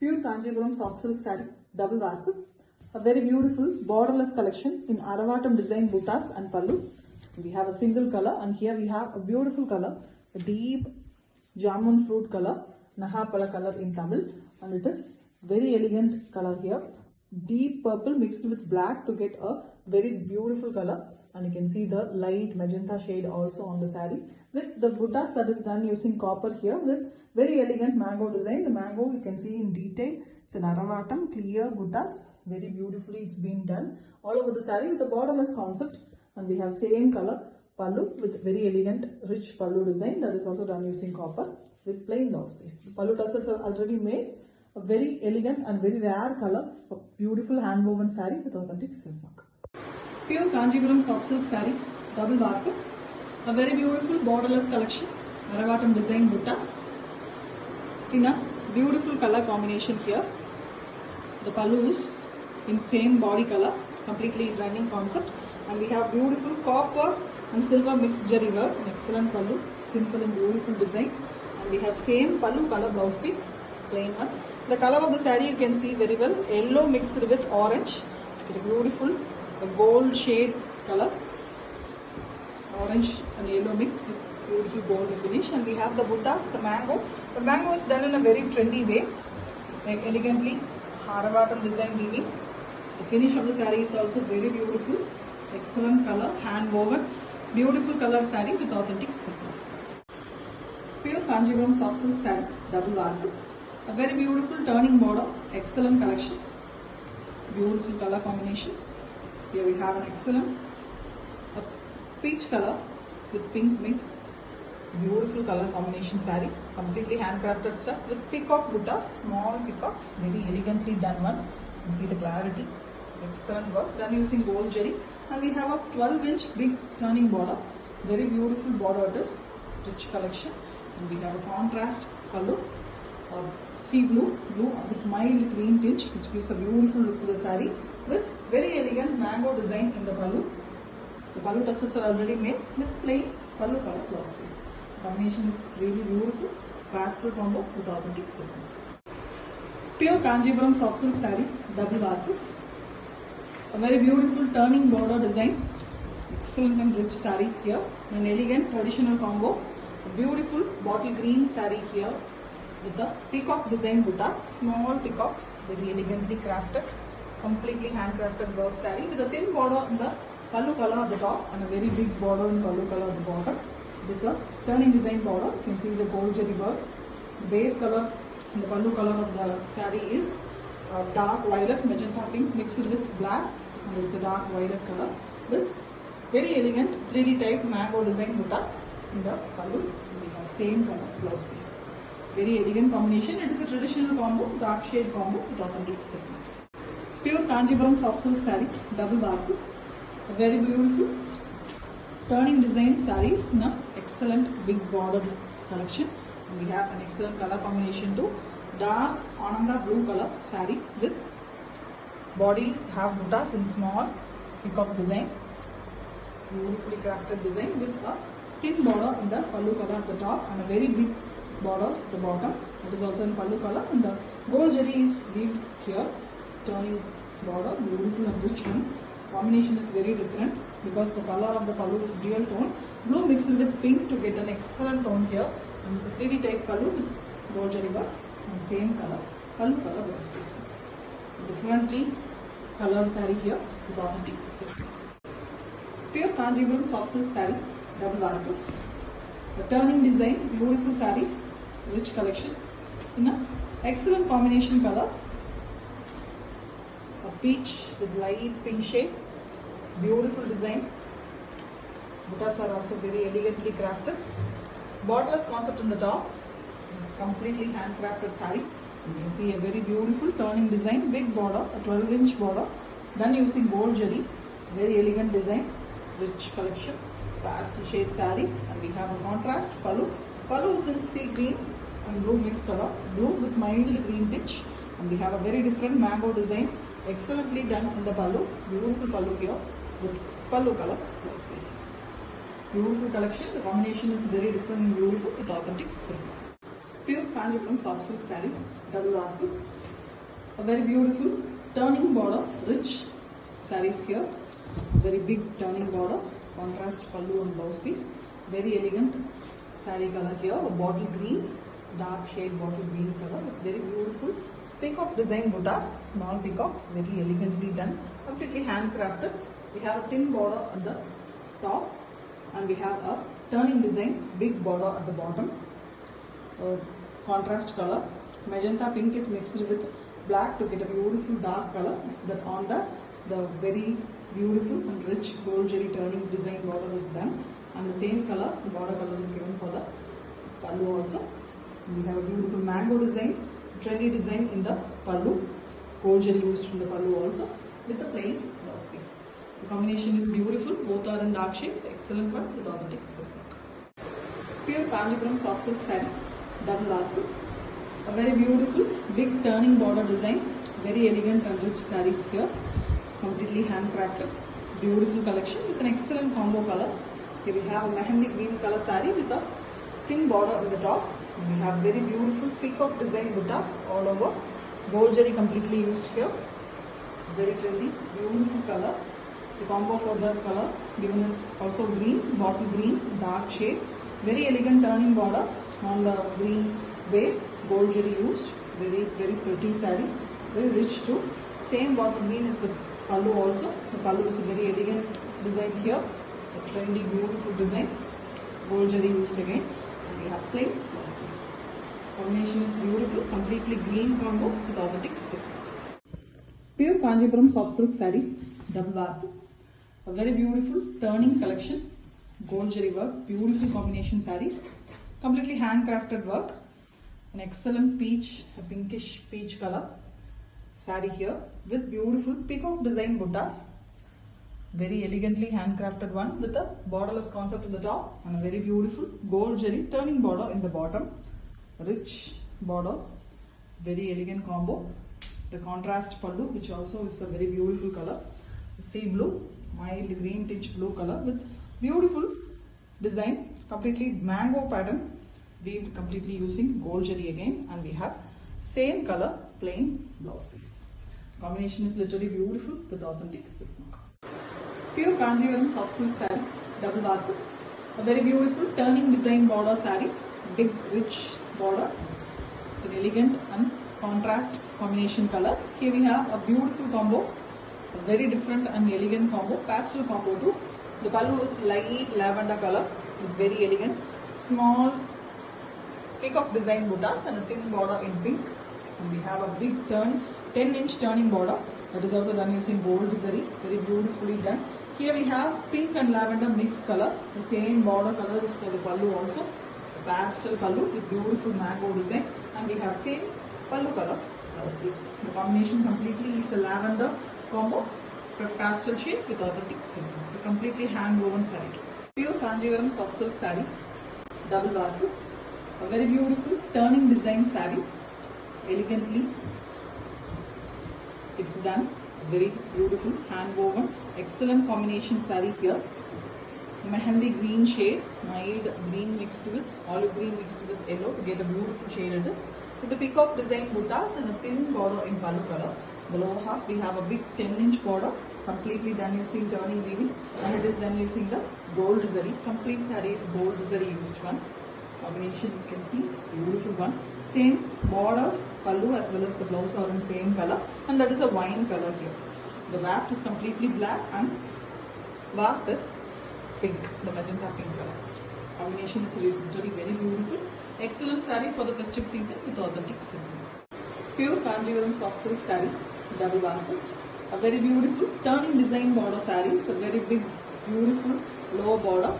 Pure Kanjipuram soft silk saree, double warp. A very beautiful borderless collection in Aravatam design buttas and pallu. We have a single color, and here we have a beautiful color, a deep jamun fruit color, Nahapala color in Tamil, and it is very elegant color here. Deep purple mixed with black to get a very beautiful color, and you can see the light magenta shade also on the saree with the buttas that is done using copper here with very elegant mango design. The mango you can see in detail. It's an Aravatam clear buttas, very beautifully it's been done all over the saree with the borderless concept, and we have same color pallu with very elegant rich pallu design that is also done using copper with plain blouse piece. The pallu tassels are already made. A very elegant and very rare color for beautiful hand woven saree with authentic silk work. Pure Kanjipuram soft silk saree, double warp. A very beautiful borderless collection, Aravatam design buttas in a beautiful color combination here. The pallu is in same body color, completely running concept, and we have beautiful copper and silver mixed zari work, an excellent pallu, simple and beautiful design, and we have same pallu color blouse piece, plain one. The color of the saree you can see very well, yellow mixed with orange, a beautiful gold shade color, orange and yellow mix with beautiful gold finish, and we have the buttas, the mango. The mango is done in a very trendy way, like elegantly Aravatam design weaving. The finish of the saree is also very beautiful, excellent color, hand woven, beautiful color saree with authentic silk. Pure Kanjipuram soft silk saree, double warp. A very beautiful turning border, excellent collection, beautiful color combinations. Here we have an excellent peach color with pink mix, beautiful color combination saree, completely handcrafted stuff with peacock buttas, small peacocks, very elegantly done one. You can see the clarity, excellent work done using gold jari, and we have a 12-inch big turning border, very beautiful border it is, rich collection, and we have a contrast pallu. Sea blue with mild green tinge, which gives a beautiful look to the saree with very elegant mango design in the pallu. The pallu tassels are already made with plain pallu color blouse piece. The combination is really beautiful, pastel combo with authentic silk. Pure Kanjipuram soft silk saree, double warp. A very beautiful turning border design, excellent and rich sarees here. An elegant traditional combo, a beautiful bottle green saree here with the peacock design buttas, small peacocks, very elegantly crafted, completely handcrafted work saree with a thin border in the pallu color at the top and a very big border in pallu color at the bottom. It is a turning design border. You can see the gold jari work. The base color and the pallu color of the saree is dark violet, magenta pink mixed with black, and it's a dark violet color with very elegant 3D type mango design buttas in the pallu. We have same color blouse piece. Very elegant combination. It is a traditional combo, dark shade combo with authentic silk. Pure Kanjipuram soft silk saree, double warp. A very beautiful turning design sarees in an excellent big border collection. And we have an excellent color combination too. Dark ananda blue color saree with body have buttas in small peacock design. Beautifully crafted design with a thin border in the pallu color at the top and a very big border at the bottom. It is also in pallu color, and the gold jari is weaved here, turning border, beautiful and rich one. Combination is very different because the color of the pallu is dual tone, blue mixed with pink to get an excellent tone here, and it's a 3D type pallu with gold jari work and same color, pallu color blouse piece. Differently colored saree here with authentic silk. Pure Kanjipuram soft silk saree, double warp. The turning design, beautiful sarees, rich collection in a excellent combination colors. A peach with light pink shade, beautiful design. Buttas are also very elegantly crafted. Borderless concept in the top, completely handcrafted saree. You can see a very beautiful turning design, big border, a 12-inch border, done using gold jari. Very elegant design, rich collection. Pastel shade saree, and we have a contrast pallu. Pallu is in sea green and blue mixed color, blue with mild green tinge, and we have a very different mango design, excellently done in the pallu. Beautiful pallu here with pallu color blouse piece. Beautiful collection. The combination is very different and beautiful with authentic silk. Pure Kanjipuram soft silk saree, double warp. A very beautiful turning border, rich sarees here. Very big turning border, contrast pallu and blouse piece. Very elegant saree color here, a bottle green, dark shade bottle green color with very beautiful peacock design buttas, small peacocks, very elegantly done, completely handcrafted. We have a thin border at the top and we have a turning design, big border at the bottom. Contrast color, magenta pink is mixed with black to get a beautiful dark color. That on the very beautiful and rich gold jewelry turning design border is done, and the same color, the border color is given for the pallu also. We have a beautiful mango design, trendy design in the pallu, gold jewelry used from the pallu also, with the plain blouse piece. The combination is beautiful, both are in dark shades, excellent one with authentic silk. Pure Kanjipuram soft silk saree, double arc. A very beautiful big turning border design, very elegant and rich sarees here, completely handcrafted, beautiful collection with an excellent combo colors. Here we have a mehendi green color saree with a thin border on the top. We have very beautiful peacock design buttas all over, gold jewelry completely used here, very trendy, beautiful color. The combo for the color given is also green, bottle green, dark shade, very elegant turning border on the green base, gold jewelry used, very pretty saree, very rich too. Same bottle green is the pallu also. The pallu is a very elegant design here, a trendy beautiful design, gold jewelry used again, and we have plain blouse piece. Combination is beautiful, completely green combo with authentic silk. Pure Kanjipuram soft silk saree, double arc. A very beautiful turning collection, gold jewelry work, beautiful combination sarees, completely handcrafted work, an excellent peach, a pinkish peach color saree here with beautiful peacock design buttas, very elegantly handcrafted one with a borderless concept at the top and a very beautiful gold jewelry turning border in the bottom, rich border, very elegant combo. The contrast pallu, which also is a very beautiful color, sea blue, mild green tinge blue color with beautiful design, completely mango pattern, weaved completely using gold jewelry again, and we have same color plain blouse piece. Combination is literally beautiful with authentic silk mark. Pure Kanjipuram soft silk saree, double arc. A very beautiful turning design border sarees, big rich border with elegant and contrast combination colors. Here we have a beautiful combo, a very different and elegant combo, pastel combo too. The pallu is light lavender color with very elegant small peacock design buttas and a thin border in pink. And we have a big 10-inch turning border that is also done using gold zari, very beautifully done. Here we have pink and lavender mixed color. The same border color is for the pallu also, pastel pallu with beautiful mango design, and we have same pallu color blouse piece. The combination completely is a lavender combo, pastel shade with authentic silk. A completely hand woven saree. Pure Kanjipuram soft silk saree, double arc. A very beautiful turning design sarees, elegantly it's done, very beautiful hand woven, excellent combination saree here. Mehendi green shade, mild green mixed with olive green mixed with yellow to get a beautiful shade it is, with the peacock design buttas and a thin border in pallu color. The lower half we have a big 10-inch border, completely done using turning weaving, and it is done using the gold zari. Complete saree is gold zari used one. Combination you can see, beautiful one. Same border, pallu as well as the blouse are in same color, and that is a wine color here. The wrap is completely black and wrap is pink, the magenta pink color. Combination is really very beautiful. Excellent saree for the festive season with authentic silk. Pure Kanjipuram soft silk saree, double warp. A very beautiful turning design border sarees, a very big, beautiful lower border.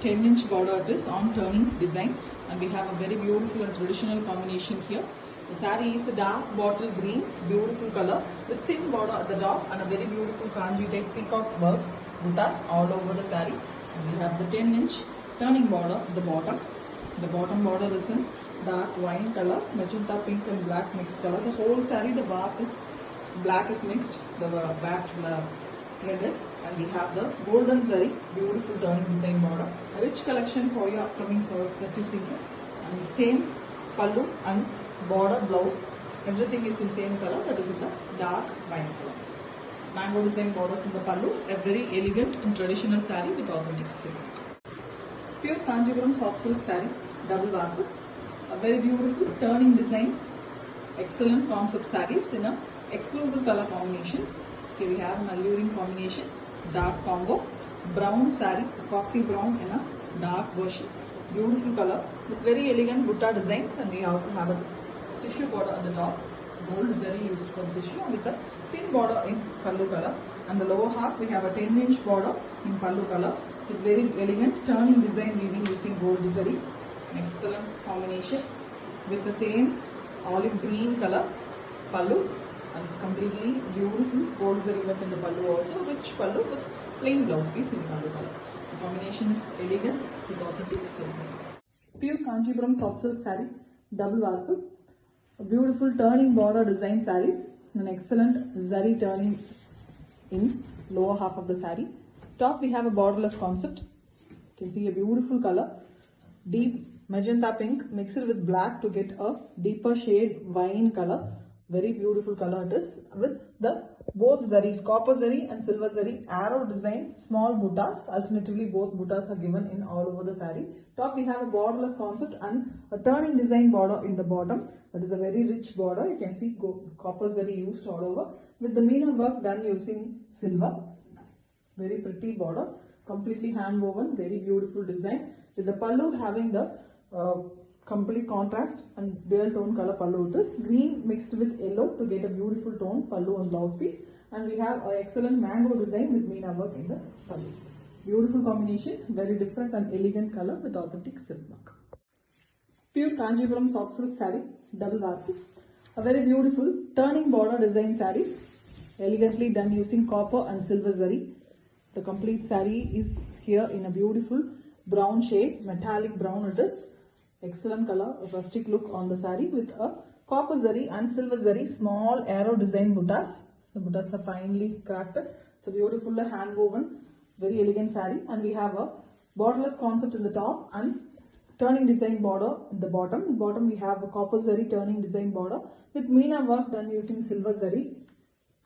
10-inch border it is on turning design, and we have a very beautiful and traditional combination here. The saree is a dark bottle green, beautiful color with thin border at the top and a very beautiful kanji type peacock work buttas all over the saree. And we have the 10-inch turning border at the bottom. The bottom border is in dark wine color, magenta pink and black mixed color. The whole saree, the bark is black is mixed, the back thread is, and we have the golden zari, beautiful turning design border. A rich collection for your upcoming festive season, and same pallu and border, blouse, everything is in same color, that is in the dark wine color. Mango design borders in the pallu, a very elegant and traditional saree with authentic silk. Pure Kanjipuram soft silk saree, double warp, a very beautiful turning design, excellent concept sarees in a exclusive color combinations. Here we have an alluring combination, dark combo, brown saree, coffee brown in a dark version, beautiful color with very elegant butta designs, and we also have a tissue border at the top, gold zari used for the tissue with a thin border in pallu color, and the lower half we have a 10-inch border in pallu color with very elegant turning design weaving using gold zari. An excellent combination with the same olive green color pallu and completely beautiful gold zari work in the pallu, also rich pallu with plain blouse piece in pallu color. The combination is elegant with authentic silk. Pure Kanjipuram soft silk saree, double warp, a beautiful turning border design sarees, an excellent zari turning in lower half of the saree. Top we have a borderless concept. You can see a beautiful color, deep magenta pink mixed with black to get a deeper shade wine color. Very beautiful color it is with the both zaris, copper zari and silver zari, arrow design, small buttas. Alternatively, both buttas are given in all over the saree. Top we have a borderless concept and a turning design border in the bottom. That is a very rich border. You can see copper zari used all over with the meena work done using silver. Very pretty border, completely hand woven, very beautiful design with the pallu having the complete contrast and dual tone color pallu. It is green mixed with yellow to get a beautiful tone pallu and blouse piece, and we have an excellent mango design with meena work in the pallu. Beautiful combination, very different and elegant color with authentic silk work. Pure Kanjipuram soft silk saree, double warp, a very beautiful turning border design sarees, elegantly done using copper and silver zari. The complete saree is here in a beautiful brown shade, metallic brown it is. Excellent color, a rustic look on the saree with a copper zari and silver zari, small arrow design buttas. The buttas are finely crafted. It's a beautiful hand woven, very elegant saree, and we have a borderless concept in the top and turning design border in the bottom. In bottom we have a copper zari turning design border with meena work done using silver zari.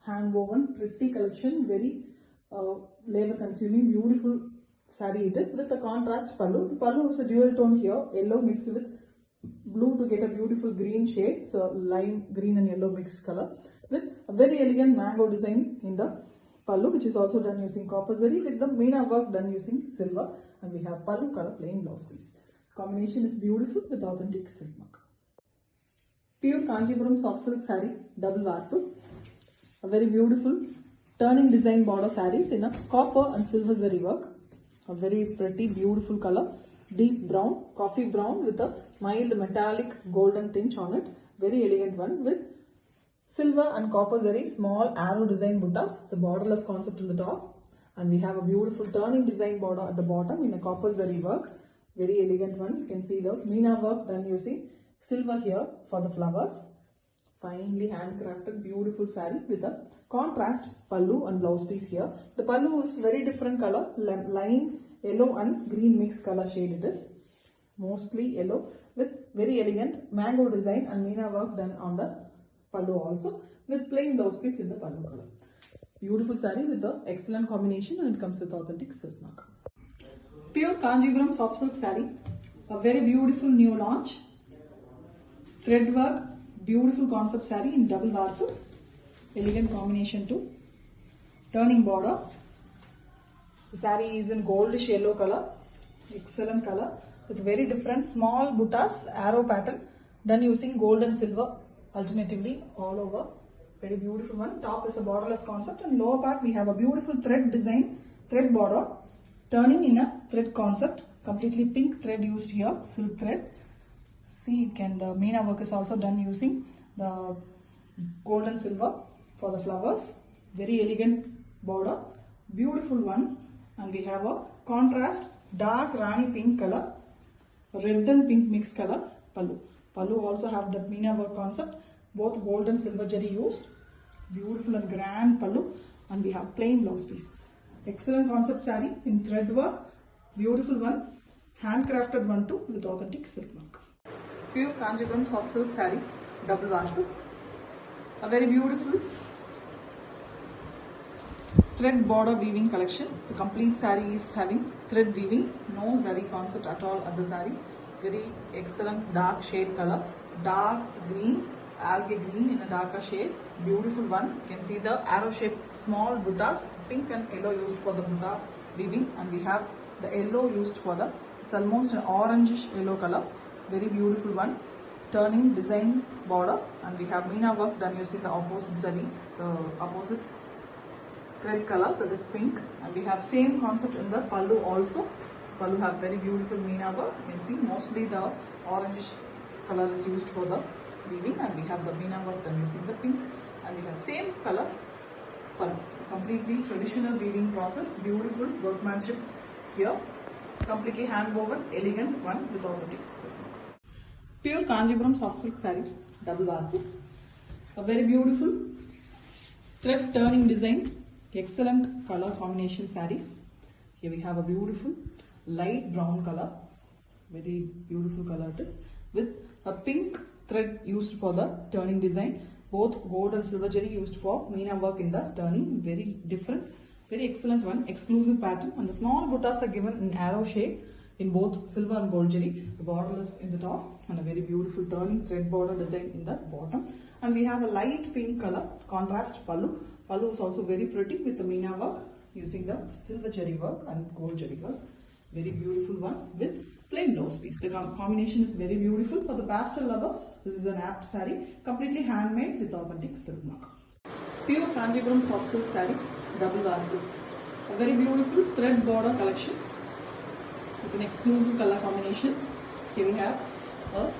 Hand woven, pretty collection, very labor consuming, beautiful saree it is with a contrast pallu. The pallu is a dual tone here, yellow mixed with blue to get a beautiful green shade. So lime green and yellow mixed color with a very elegant mango design in the pallu, which is also done using copper zari with the meena work done using silver, and we have pallu color plain blouse piece. Combination is beautiful with authentic silk work. Pure Kanjipuram soft silk saree, double warp, a very beautiful turning design border sarees in a copper and silver zari work. A very pretty, beautiful color, deep brown, coffee brown with a mild metallic golden tinge on it. Very elegant one with silver and copper zari, small arrow design buttas. It's a borderless concept on the top. And we have a beautiful turning design border at the bottom in a copper zari work. Very elegant one. You can see the meena work done using silver here for the flowers. Finely handcrafted, beautiful saree with a contrast pallu and blouse piece here. The pallu is very different color, lime, yellow and green mixed color shade it is. Mostly yellow with very elegant mango design and meena work done on the pallu also with plain blouse piece in the pallu color. Beautiful saree with the excellent combination, and it comes with authentic silk mark. Pure Kanjipuram soft silk saree, a very beautiful new launch. Thread work, beautiful concept saree in double warp, elegant combination too. Turning border. The saree is in goldish yellow color, excellent color with very different small buttas, arrow pattern done using gold and silver alternatively all over. Very beautiful one. Top is a borderless concept, and lower part we have a beautiful thread design, thread border, turning in a thread concept, completely pink thread used here, silk thread. See, the meena work is also done using the gold and silver for the flowers. Very elegant border, beautiful one, and we have a contrast dark rani pink color, red and pink mixed color pallu. Pallu also have the meena work concept, both gold and silver jari used. Beautiful and grand pallu, and we have plain blouse piece. Excellent concept saree in thread work, beautiful one, handcrafted one too with authentic silk work. Pure Kanjipuram soft silk saree, double warp. A very beautiful thread border weaving collection. The complete saree is having thread weaving, no zari concept at all at the saree. Very excellent dark shade color, dark green, algae green in a darker shade. Beautiful one. You can see the arrow shaped small buttas, pink and yellow used for the butta weaving, and we have the yellow used for the, it's almost an orangish yellow color. Very beautiful one. Turning design border, and we have Meena work done using the opposite zari, the opposite thread color, that is pink, and we have same concept in the pallu also. Pallu have very beautiful Meena work. You can see mostly the orangish color is used for the weaving, and we have the Meena work done using the pink, and we have same color pallu. Completely traditional weaving process, beautiful workmanship here, completely hand woven, elegant one without boutiques. Pure Kanjipuram soft silk saree, double warp. A very beautiful thread turning design, excellent color combination sarees. Here we have a beautiful light brown color, very beautiful color it is, with a pink thread used for the turning design. Both gold and silver jari used for Meena work in the turning, very different, very excellent one, exclusive pattern, and the small buttas are given in arrow shape in both silver and gold jari. The border is in the top and a very beautiful turning thread border design in the bottom. And we have a light pink color, contrast pallu. Pallu is also very pretty with the Meena work using the silver jari work and gold jari work. Very beautiful one with plain blouse piece. The combination is very beautiful for the pastel lovers. This is an apt saree, completely handmade with authentic silk mark. Pure Kanjipuram soft silk saree, double warp. A very beautiful thread border collection with an exclusive color combinations. Here we have a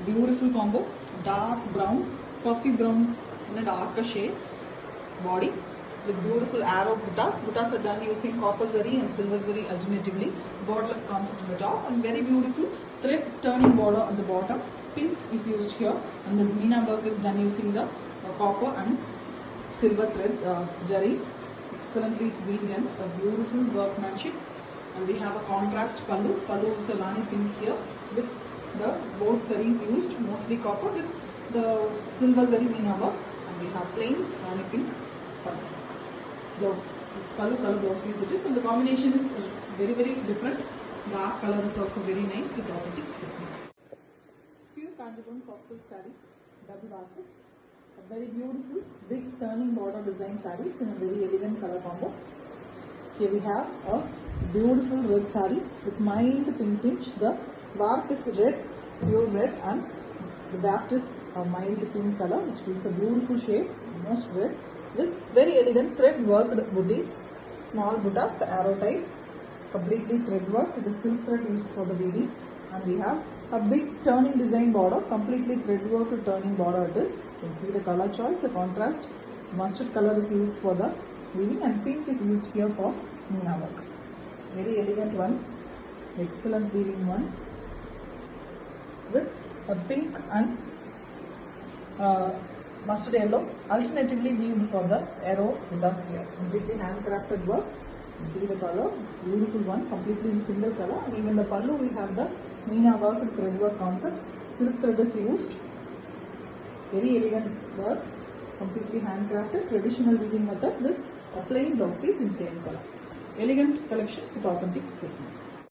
beautiful combo, dark brown, coffee brown in a darker shade body with beautiful arrow buttas. Buttas are done using copper zari and silver zari alternatively. Borderless concept on the top, and very beautiful thread turning border at the bottom. Pink is used here, and the Meena work is done using the copper and silver thread jaris. Excellently it's been done, a beautiful workmanship. And we have a contrast pallu. Pallu is a Rani pink here with the both sarees used, mostly copper with the silver zari Meena work. And we have plain Rani pink pallu. Blouse. This pallu color blouse piece it is, and the combination is very, very different. Dark color is also very nice with authentic silk. Pure Kanjipuram soft silk saree, double warp. A very beautiful big turning border design sarees in a very elegant color combo. Here we have a beautiful red saree with mild pink tinge. The warp is red, pure red, and the daft is a mild pink color, which gives a beautiful shade, almost red, with very elegant thread worked booties, small buttas, the arrow type, completely thread work with the silk thread used for the weaving. And we have a big turning design border, completely thread worked turning border it is. You can see the color choice, the contrast, mustard color is used for the weaving, and pink is used here for Meena work. Very elegant one, excellent weaving one with a pink and mustard yellow alternatively weaved for the arrow buttas here. Completely handcrafted work. You see the color, beautiful one, completely in single color. And even the pallu we have the Meena work and thread work concept. Silk thread is used. Very elegant work, completely handcrafted, traditional weaving method with a plain blouse piece in same color. Elegant collection with authentic silk.